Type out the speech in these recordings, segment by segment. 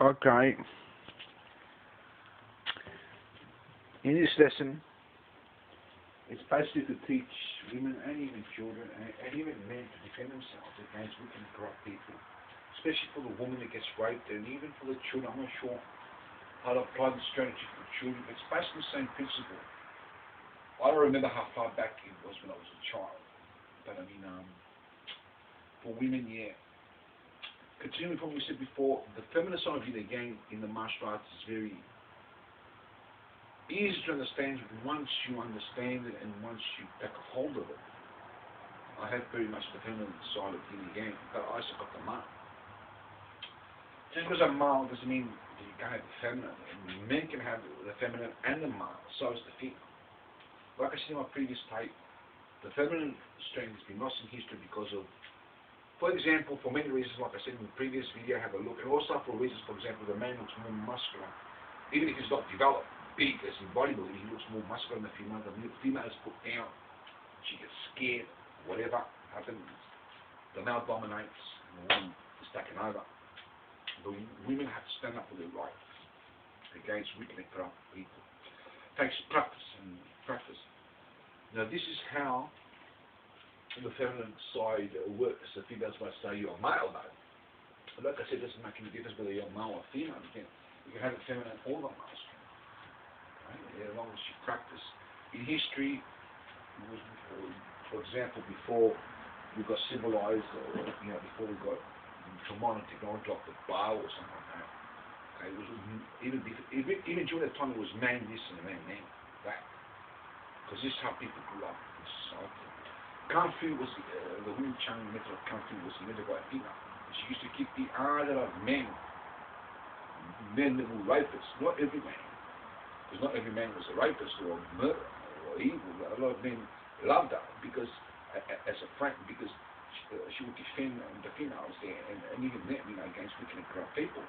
Okay. In this lesson, it's basically to teach women and even children and even men to defend themselves against wicked and corrupt people. Especially for the woman that gets raped and even for the children. I'm not sure how to apply the strategy for children. It's basically the same principle. I don't remember how far back it was when I was a child. But I mean, for women, yeah. Continuing from what we said before, the feminine side of it again in the martial arts is very easy to understand once you understand it and once you take a hold of it. I have very much the feminine side of it again, but I also got the male. Just because I'm male doesn't mean that you can't have the feminine. Men can have the feminine and the male, so is the female. Like I said in my previous tape, the feminine strength has been lost in history because of, for example, for many reasons, like I said in the previous video, have a look, and also for reasons, for example, the man looks more muscular, even if he's not developed big as in bodybuilding, he looks more muscular than the female. The female is put down, she gets scared, whatever happens, the male dominates, and the woman is taken over. The women have to stand up for their rights against wicked and corrupt people. It takes practice and practice. Now this is how the feminine side works. The females might say you're male though. Like I said, it doesn't make any difference whether you're male or female. You can have a feminine or the male strength. Right? As long as you practice. In history, it was before, for example, before we got civilized, or before we got modern technology like the bow or something like that. Okay, it was even during that time it was man this and man that. Because this is how people grew up in society. Kung Fu was, the Wing Chun method of Kung Fu was invented by a female. She used to keep the ardor of men that were rapists, not every man. Because not every man was a rapist or a murderer or evil. A lot of men loved her because, as a friend, because she would defend the females there and even them, against wicked and corrupt people.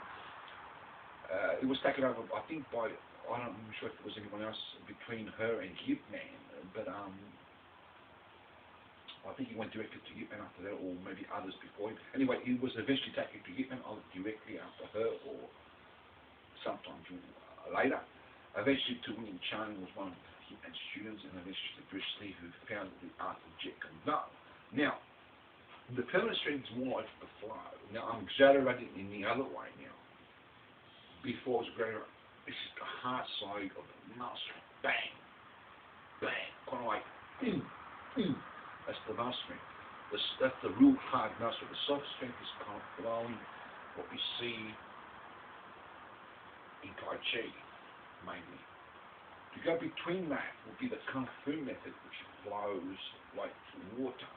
It was taken over, I think, by, I'm not sure if there was anyone else between her and Yip Man, but I think he went directly to Yip Man after that, or maybe others before him. Anyway, he was eventually taken to Yip Man directly after her, or sometimes later. Eventually to Wing Chun was one of Yip Man's students, and eventually to Bruce Lee, who founded the art of Jeet Kune Do. Now, the feminine strength is more like the flow. Now, I'm exaggerating in the other way now. Before it was greater, this is the hard side of the male strength. Bang, bang, kind of like, that's the male strength. That's the real hard male strength. The soft strength is kind of flowing, what we see in Tai Chi, mainly. To go between that will be the Kung Fu method, which flows like water,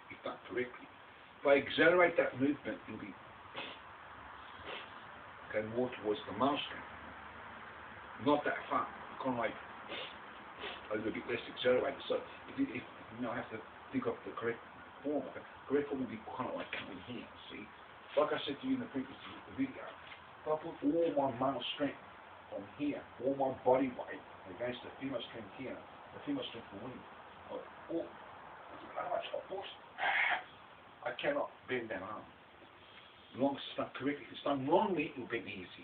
if done correctly. If I exaggerate that movement, it'll be more towards the male strength. Not that far, kind of like a little bit less exaggerated. So if I have to think of the correct form. The correct form would be kind of like coming here, see? Like I said to you in the previous video, if I put all my male strength on here, all my body weight against the female strength here, the female strength will win. I cannot bend that arm. As long as it's done correctly. If it's done wrongly, it will bend easy.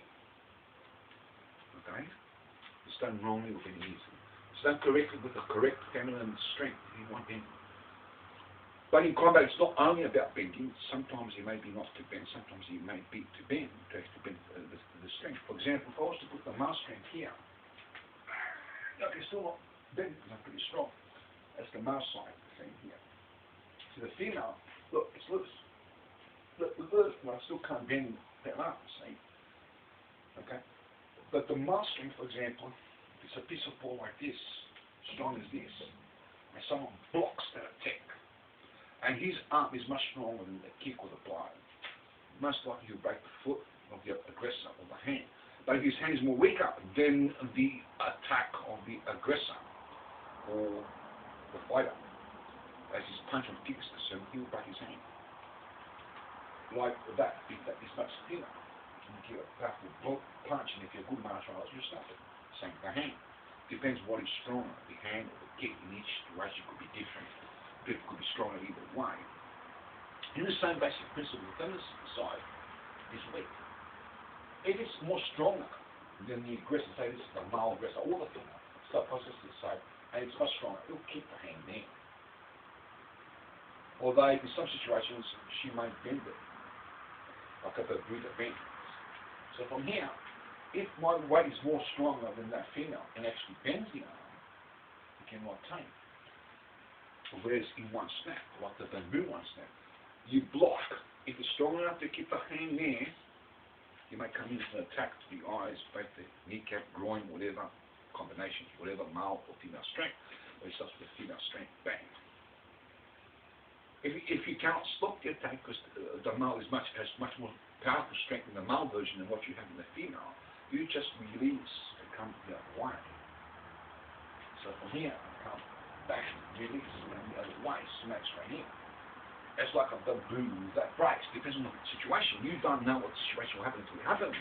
Okay? If it's done wrongly, it will bend easy. If it's done correctly with the correct feminine strength, you won't bend. But in combat, it's not only about bending. Sometimes you may be not to bend. Sometimes you may be to bend, to actually bend the strength. For example, if I was to put the male strength here, I can still not bend because I'm pretty strong. That's the male side of the thing here. So the female, look, it's loose. Look, I still can't bend that arm, see? Okay? But the male strength, for example, it's a piece of ball like this, strong as this, and someone blocks that attack. And his arm is much stronger than the kick or the blow. Most likely he'll break the foot of the aggressor or the hand. But if his hand is more weaker than the attack of the aggressor or the fighter, as his punch or kick is concerned, he will break his hand. Like that, if that is much thinner, you can give a powerful punch, and if you're a good martial artist, you'll stop it. Same with the hand. Depends what is stronger, the hand or the kick. In each situation could be different. People could be stronger either way. In the same basic principle, the feminine side is weak. If it's more stronger than the aggressor, say this is the male aggressor or the female, subconsciously say, and it's much stronger, it'll keep the hand there. Although in some situations she may bend it, like a Bermuda bend. So from here, if my weight is more stronger than that female and actually bends the arm, you can retain. Whereas in one snap, like the bamboo one snap, you block. If it's strong enough to keep the hand there, you may come in and attack to the eyes, both the kneecap, groin, whatever combination, whatever male or female strength. But it starts with female strength, bang. If you cannot stop the attack, because the male has much more powerful strength in the male version than what you have in the female, you just release and come the other way. So from here, I come back, release, and the other way, smash right here. It's like a bamboo that breaks, depends on the situation. You don't know what the situation will happen until it happens.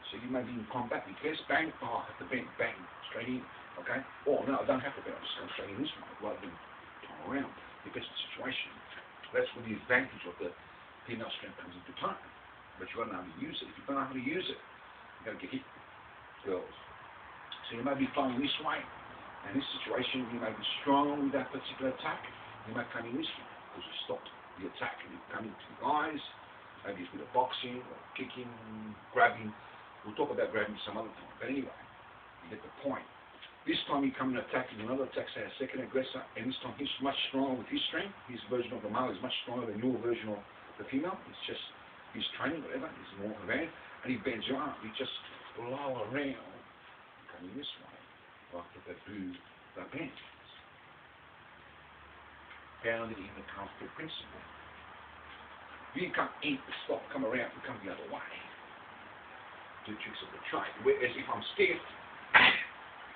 So you may be in combat, you press, bang, oh, I have to bend, bang, straight in, okay? Or no, I don't have to bend, I'm just going straight in this way, rather than turn around. Depends on the situation. That's where the advantage of the female strength comes into play. But you've got to know how to use it. If you don't know how to use it, you're going to get hit, girls. So you may be flowing this way. In this situation, you may be strong with that particular attack. You may come in this way because you stopped the attack and you come into the eyes. Maybe it's with a boxing or kicking, grabbing. We'll talk about grabbing some other time. But anyway, you get the point. This time you come and attack with another attack, say a second aggressor, and this time he's much stronger with his strength. His version of the male is much stronger than your version of the female. It's just his training, whatever. He's more advanced, and he bends your arm. You just blow around, coming this way, like the bamboo that bends. Founded in the Kung Fu principle. You can't eat, stop, come around, and come the other way. Do tricks of the trade. Whereas if I'm stiff,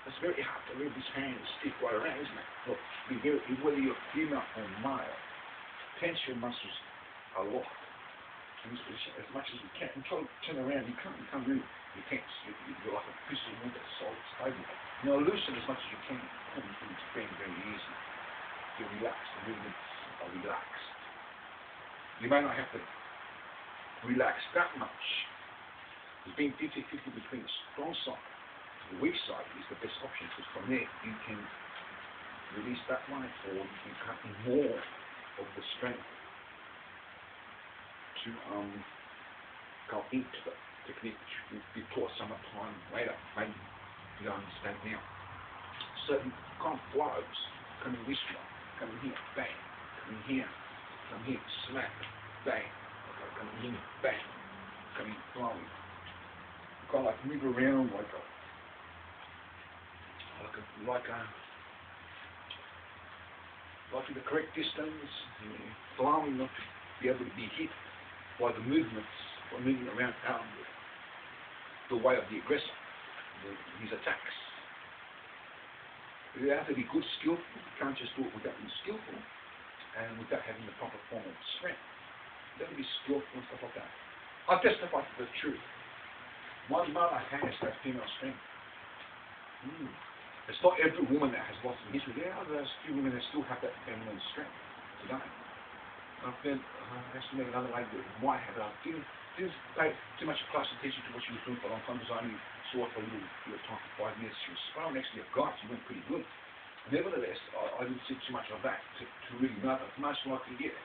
it's very hard to move this hand stiff right around, isn't it? Look, whether you're female or male, tense your muscles a lot in this position as much as you can. And try to turn around, you can't really, you're tense. You're like a pistol wound that's solid, stable. Now loosen as much as you can. It's very, very easy. You're relaxed, the movements are relaxed. You may not have to relax that much. It's being 50-50 between the strong side. The weak side is the best option because from there you can release that way or you can cut more of the strength to go into the technique which we taught some time later. Maybe you don't understand now. Certain kind of flows coming this way, coming here, bang, coming here, smack, bang, coming here, bang, coming flowing. Kind of like move around like in the correct distance, flowing not to be able to be hit by the movements, by moving around the way of the aggressor, his attacks. You have to be good, skillful. You can't just do it without being skillful and without having the proper form of strength. You have to be skillful and stuff like that. I testify to the truth. My mother has that female strength. It's not every woman that has lost in history. There are those few women that still have that feminine strength today. I've been estimating another lady that might have it. I didn't pay too much close attention to what she was doing for a long time because I only saw her for a little time, for 5 minutes. She was sprung next to a guy. She went pretty good. Nevertheless, I didn't see too much of that to really know that most likely get it.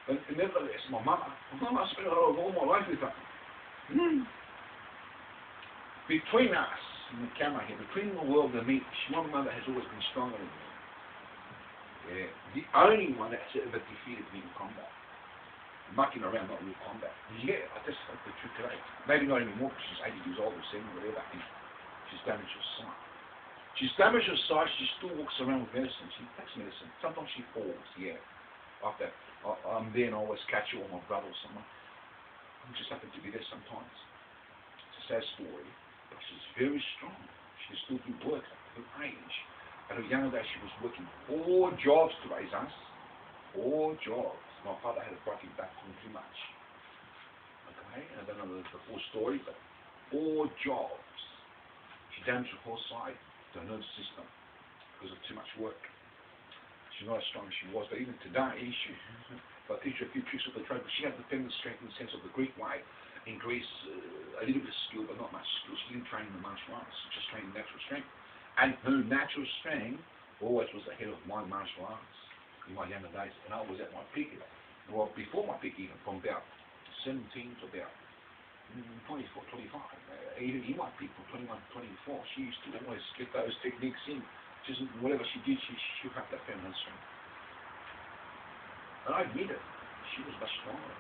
But nevertheless, my mother, I spent all my life with her. Between us, in the camera here, between the world and me, my mother has always been stronger than me. Yeah, the only one that's ever defeated me in combat. Mucking around, not real combat. Yeah, I testify the truth today. Maybe not anymore because she's 80 years old or 70, whatever. She's damaged her sight. She's damaged her sight, she still walks around with medicine. She takes medicine. Sometimes she falls, yeah. After I'm there and I always catch her or my brother or someone. I just happen to be there sometimes. It's a sad story. But she's very strong. She still do work at her age. At her younger age, she was working 4 jobs to raise us. 4 jobs. My father had a broken back from too much. Okay, I don't know the full story, but 4 jobs. She damaged her whole side, the nervous system, because of too much work. She's not as strong as she was, but even today, if I teach her a few tricks of the trade, but she had the feminine strength in the sense of the Greek way. In Greece, a little bit of skill, but not much skill. She didn't train in the martial arts, she just trained in natural strength. And her natural strength always was ahead of my martial arts in my younger days. And I was at my peak, well, before my peak even, from about 17 to about 24, 25. Even in my peak, from 21 to 24, she used to always get those techniques in. Just whatever she did, she'll have that feminine strength. And I admit it, she was much stronger.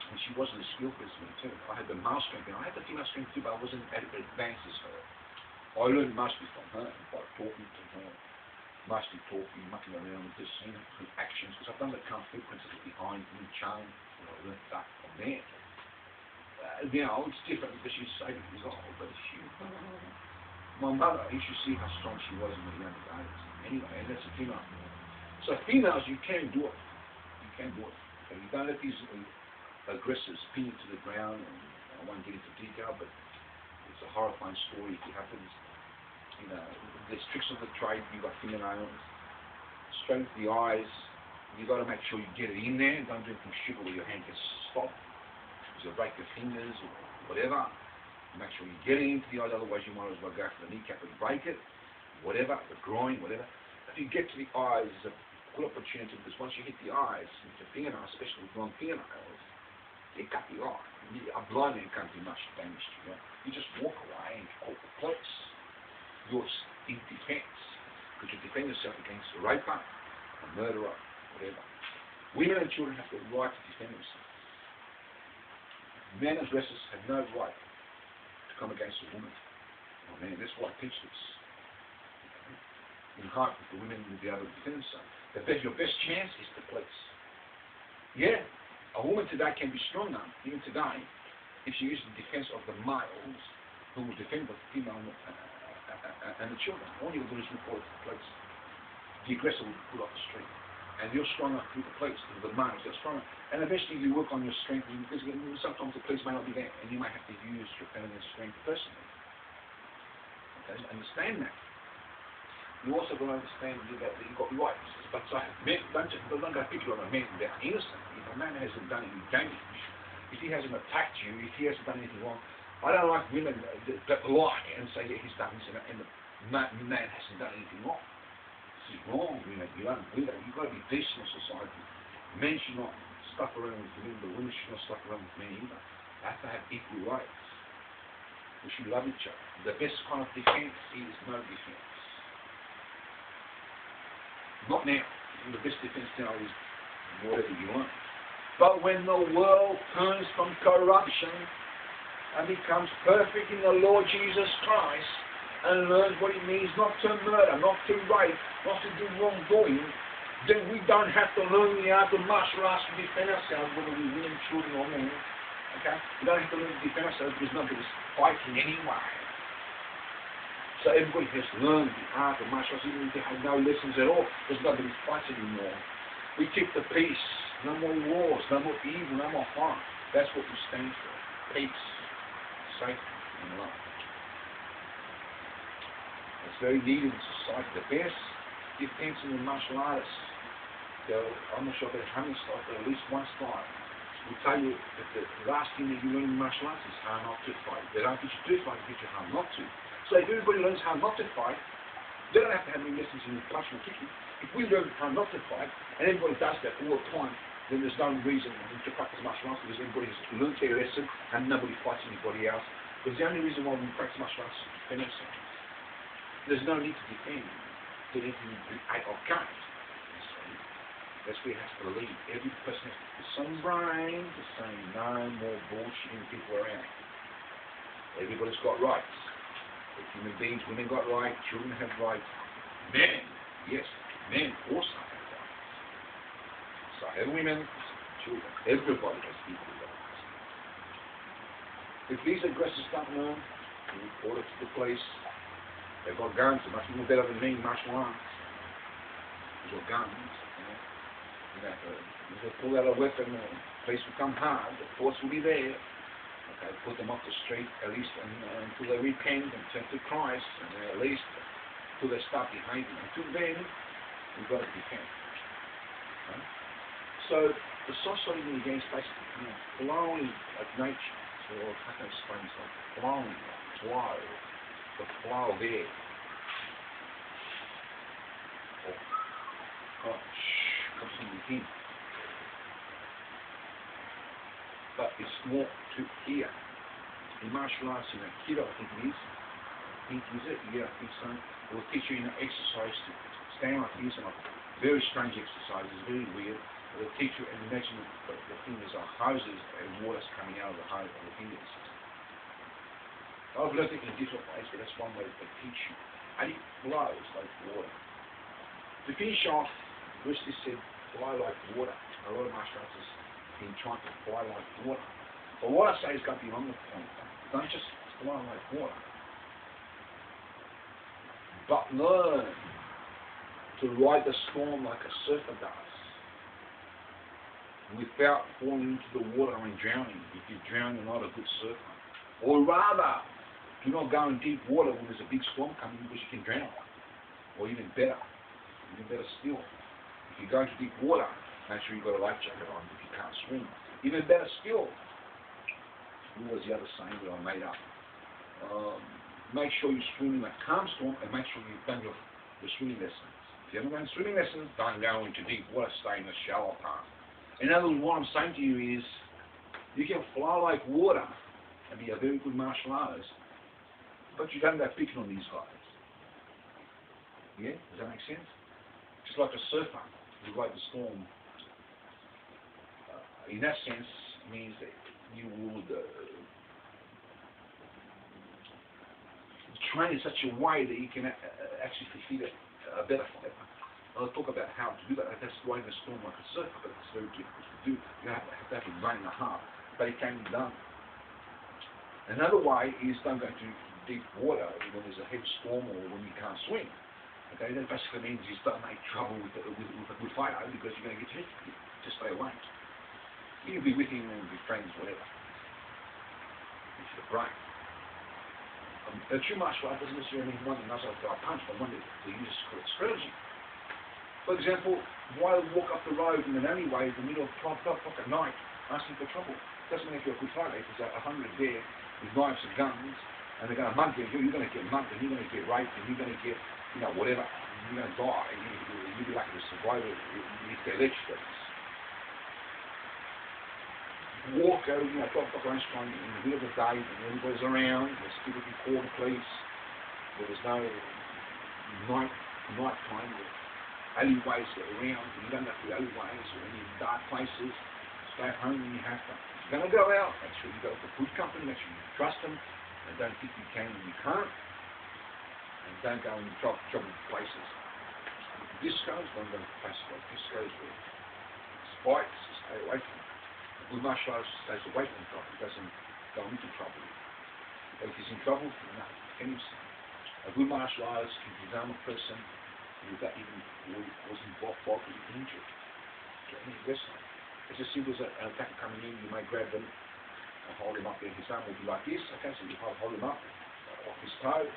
And she wasn't as skillful as me too. I had the male strength, and I had the female strength too, but I wasn't as advanced as her. I learned mostly from her, by talking to her, mostly talking, mucking around with this, with actions, because I've done the kung fu principles behind Wing Chun, I learned that from there. Now, it's different because she's 80 years old, but my mother, you should see how strong she was in the younger days. Anyway, and that's a female. So females, you can do it. You can do it. So you don't let these aggressors pin you to the ground, and I won't get into detail, but it's a horrifying story if it happens. You know, there's tricks of the trade. You've got fingernails, straight to the eyes. You've got to make sure you get it in there. Don't do anything stupid where your hand gets stopped, because you'll break your fingers or whatever. Make sure you get it into the eyes, otherwise you might as well go for the kneecap and break it, whatever, the groin, whatever. If you get to the eyes, it's a good opportunity, because once you hit the eyes with your fingernails, especially with long fingernails, you cut the eye. A blind man can't do much damage to you. You just walk away and call the police. You're in defense, because you defend yourself against a raper, a murderer, whatever. Women and children have the right to defend themselves. Men aggressors have no right to come against a woman. Oh man, that's why I teach this. In heart, the women will be able to defend themselves. Your best chance is the police. Yeah. A woman today can be stronger, even today, if she uses the defense of the males who will defend the female and the children. All you do is report it to the police. The aggressor will pull off the street. And you're stronger through the police, through the males, they're stronger. And eventually you work on your strength, because sometimes the police may not be there, and you may have to use your feminine strength personally. Okay, understand that. You also got to understand that you've got rights. But so men, don't go picture on a man that are innocent. If a man hasn't done any damage, if he hasn't attacked you, if he hasn't done anything wrong, I don't like women that lie and say, yeah, he's done this, and the man hasn't done anything wrong. This is wrong, women. You don't do that. You've got to be decent in society. Men should not stuff around with women, but women should not stuff around with men either. They have to have equal rights. We should love each other. The best kind of defense is no defense. Not now. The best defense now is whatever you want. But when the world turns from corruption and becomes perfect in the Lord Jesus Christ and learns what it means not to murder, not to rape, not to do wrongdoing, then we don't have to learn the art of martial arts to defend ourselves, whether we're women, children, or men. Okay? We don't have to learn to defend ourselves because nobody's fighting anyway. So everybody has learned the art of martial arts, even if they have no lessons at all, because nobody fights anymore. We keep the peace. No more wars, no more evil, no more harm. That's what we stand for. Peace, safety, and love. It's very needed in society. The best defense in the martial artists, I'm not sure if they're how many styles, but at least one style. We tell you that the last thing that you learn in martial arts is how not to fight. They don't teach you to fight, they teach you how not to. So if everybody learns how not to fight, they don't have to have any lessons in punching or kicking. If we learn how not to fight, and everybody does that all the time, then there's no reason to practice martial arts, because everybody has learned their lesson and nobody fights anybody else. Because the only reason why we practice martial arts is to defend ourselves. There's no need to defend to anything or can't. That's where it has to lead. Every person has the same brain to say no more bullshitting people around. Everybody's got rights. Human beings, women got rights, children have rights. Men, yes, men also have rights. So have women, children, everybody has equal rights. If these aggressors don't learn, we report it to the police. They've got guns, they're much more better than me in martial arts. They've got guns, if they pull out a weapon, the police will come hard, the force will be there. Okay, put them off the street at least until they repent and turn to Christ, and at least until they start behaving. Until then, We've got to defend. Right? So the social yin and yang is basically flowing like nature. So how can I explain this? Like flowing, flow, the flow of air. Comes from within. But it's more to here. In martial arts, in Aikido, I think it is. Is it? Yeah, I think so. It will teach you exercise to stand like this, and very strange exercises, very weird. It will teach you, and imagine the fingers are hoses and water's coming out of the hose of the fingers. I've learned it in different ways, but that's one way they teach you. And it flows like water. To finish off, Bruce just said, fly like water. A lot of martial arts has been trying to fly like water. But what I say is got beyond the point. Don't just fly like water, but learn to ride the storm like a surfer does, without falling into the water and drowning. If you drown, you're not a good surfer. Or rather, do not go in deep water when there's a big storm coming, because you can drown. Or even better still, if you go into deep water, make sure you've got a life jacket on if you can't swim. Even better still, what was the other saying that I made up? Make sure you swim in a calm storm, and make sure you've done your swimming lessons. If you haven't done swimming lessons, don't go into deep water, stay in the shallow part. In other words, what I'm saying to you is, you can fly like water and be a very good martial artist, but you don't go picking on these guys. Yeah? Does that make sense? Just like a surfer, you ride the storm. In that sense, means that you would train in such a way that you can actually defeat a better fighter. I'll talk about how to do that. That's riding the storm like a surfer, but it's very difficult to do. You have to have a brain and a half, but it can be done. Another way is don't go to deep water when there's a heavy storm or when you can't swim. Okay, that basically means you don't make trouble with a good fighter, because you're going to get hit. Just stay away. You can be with him and be friends, whatever. It's the brain. A true martial art doesn't necessarily mean one that knows how to throw a punch, but one that uses correct strategy. For example, why walk up the road in an alleyway in the middle of 12 o'clock at night asking for trouble? Doesn't make you a good fighter. If there's 100 there with knives and guns, and they're going to mug you, you're going to get mugged, and you're going to get raped, and you're going to get, whatever. You're going to die. You'll be lucky to survive it if they electrocute us. Walk out, 12 o'clock lunchtime in the middle of the day, and everybody's around. There's people can call the police. There's no night time. Alleyways that are around, and you don't have to go alleyways or any dark places. Stay at home when you have to. If you're going to go out, make sure you go to a good company, make sure you trust them, and don't think you can when you can't. And don't go in trouble places. Discos, don't go to places like discos or spikes, stay away from them. A good martial artist stays away from trouble, doesn't go into trouble. If he's in trouble, no, a good martial artist can disarm a person without even causing bodily injury. It's as simple as an attacker coming in, you may grab them and hold him up there. His arm will be like this, okay, so you hold him up off his toes.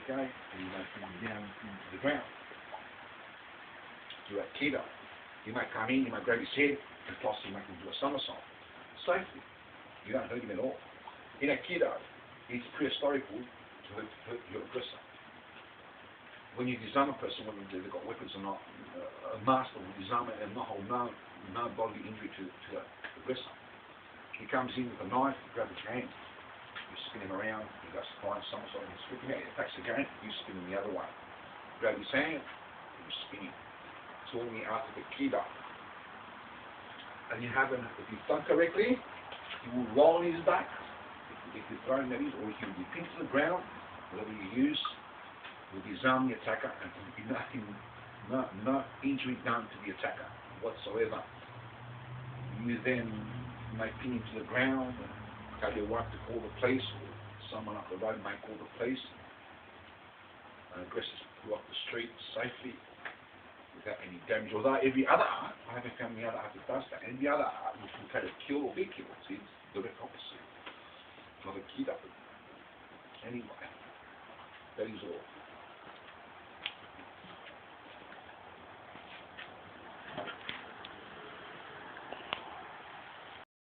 Okay, and you may bring him down into the ground. Do Aikido. You might come in, you might grab his head and toss him, make him do a somersault. Safely. You don't hurt him at all. In Aikido, it's prehistorical to hurt your aggressor. When you disarm a person, whether they've got weapons or not, a master will disarm it and not hold no bodily injury to the aggressor. He comes in with a knife, you grab his hand, you spin him around, he goes to find somersault, and you spin him out, he attacks again, you spin him the other way. Grab his hand, you spin him. It's all in the art of Aikido. And you have if you've done correctly, he will roll on his back, if you're throwing that in, or he will be pinned to the ground, whatever you use, will disarm the attacker, and there will be no injury done to the attacker whatsoever. You then may pin him to the ground, and tell your wife to call the police, or someone up the road may call the police. Aggressors pull off the street safely without any damage. Although every other art, I haven't found any other art that does that. Every other art which will try to kill or be killed, it's the direct opposite of Aikido. Anyway, that is all.